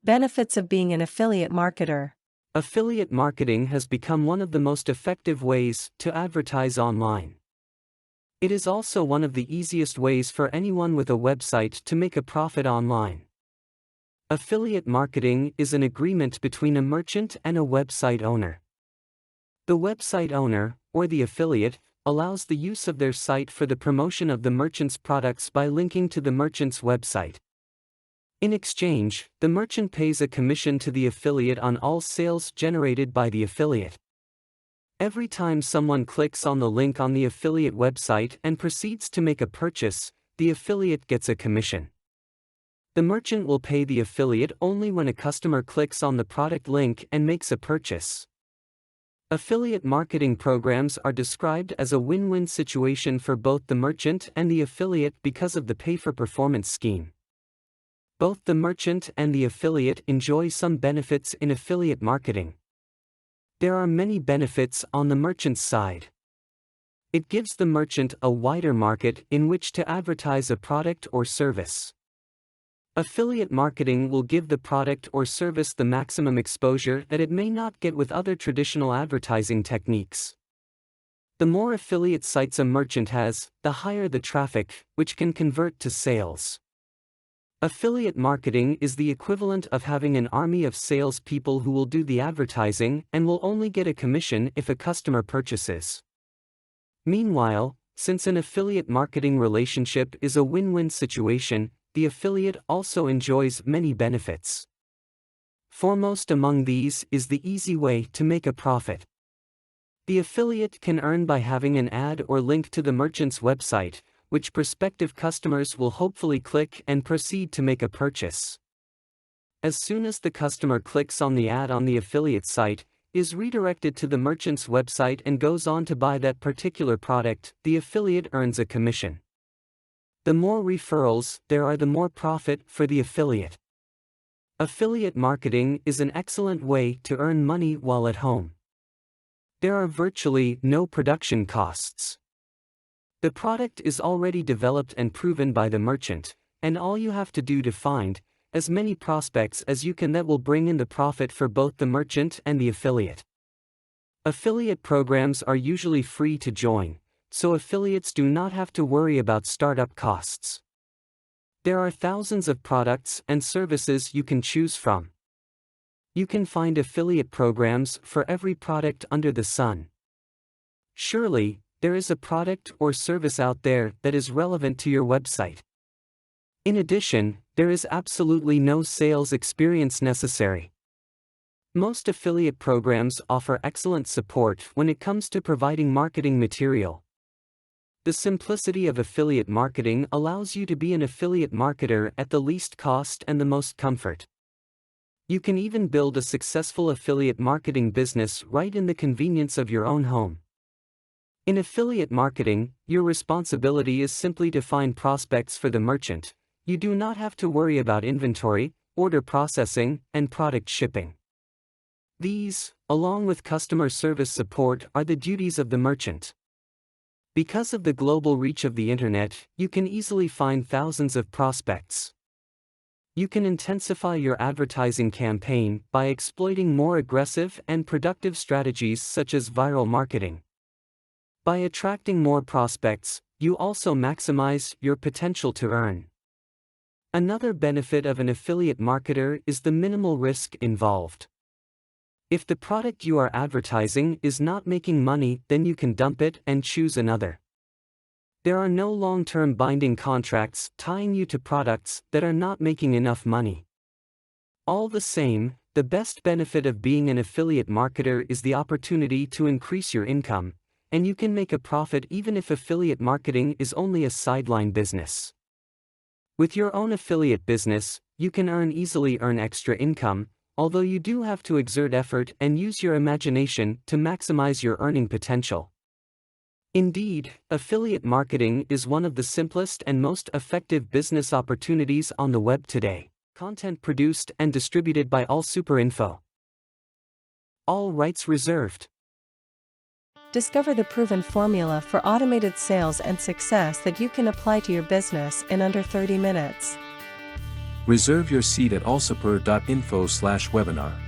Benefits of being an affiliate marketer. Affiliate marketing has become one of the most effective ways to advertise online. It is also one of the easiest ways for anyone with a website to make a profit online. Affiliate marketing is an agreement between a merchant and a website owner. The website owner, or the affiliate, allows the use of their site for the promotion of the merchant's products by linking to the merchant's website. In exchange, the merchant pays a commission to the affiliate on all sales generated by the affiliate. Every time someone clicks on the link on the affiliate website and proceeds to make a purchase, the affiliate gets a commission. The merchant will pay the affiliate only when a customer clicks on the product link and makes a purchase. Affiliate marketing programs are described as a win-win situation for both the merchant and the affiliate because of the pay-for-performance scheme. Both the merchant and the affiliate enjoy some benefits in affiliate marketing. There are many benefits on the merchant's side. It gives the merchant a wider market in which to advertise a product or service. Affiliate marketing will give the product or service the maximum exposure that it may not get with other traditional advertising techniques. The more affiliate sites a merchant has, the higher the traffic, which can convert to sales. Affiliate marketing is the equivalent of having an army of salespeople who will do the advertising and will only get a commission if a customer purchases. Meanwhile, since an affiliate marketing relationship is a win-win situation, the affiliate also enjoys many benefits. Foremost among these is the easy way to make a profit. The affiliate can earn by having an ad or link to the merchant's website, which prospective customers will hopefully click and proceed to make a purchase. As soon as the customer clicks on the ad on the affiliate site, is redirected to the merchant's website and goes on to buy that particular product, the affiliate earns a commission. The more referrals there are, the more profit for the affiliate. Affiliate marketing is an excellent way to earn money while at home. There are virtually no production costs. The product is already developed and proven by the merchant, and all you have to do to find as many prospects as you can that will bring in the profit for both the merchant and the affiliate. Affiliate programs are usually free to join, so affiliates do not have to worry about startup costs. There are thousands of products and services you can choose from. You can find affiliate programs for every product under the sun. Surely, there is a product or service out there that is relevant to your website. In addition, there is absolutely no sales experience necessary. Most affiliate programs offer excellent support when it comes to providing marketing material. The simplicity of affiliate marketing allows you to be an affiliate marketer at the least cost and the most comfort. You can even build a successful affiliate marketing business right in the convenience of your own home. In affiliate marketing, your responsibility is simply to find prospects for the merchant. You do not have to worry about inventory, order processing, and product shipping. These, along with customer service support, are the duties of the merchant. Because of the global reach of the internet, you can easily find thousands of prospects. You can intensify your advertising campaign by exploiting more aggressive and productive strategies such as viral marketing. By attracting more prospects, you also maximize your potential to earn. Another benefit of an affiliate marketer is the minimal risk involved. If the product you are advertising is not making money, then you can dump it and choose another. There are no long-term binding contracts tying you to products that are not making enough money. All the same, the best benefit of being an affiliate marketer is the opportunity to increase your income, and you can make a profit even if affiliate marketing is only a sideline business. With your own affiliate business, you can easily earn extra income, although you do have to exert effort and use your imagination to maximize your earning potential. Indeed, affiliate marketing is one of the simplest and most effective business opportunities on the web today. Content produced and distributed by AllSuperInfo. All rights reserved. Discover the proven formula for automated sales and success that you can apply to your business in under 30 minutes. Reserve your seat at alsapr.info/webinar.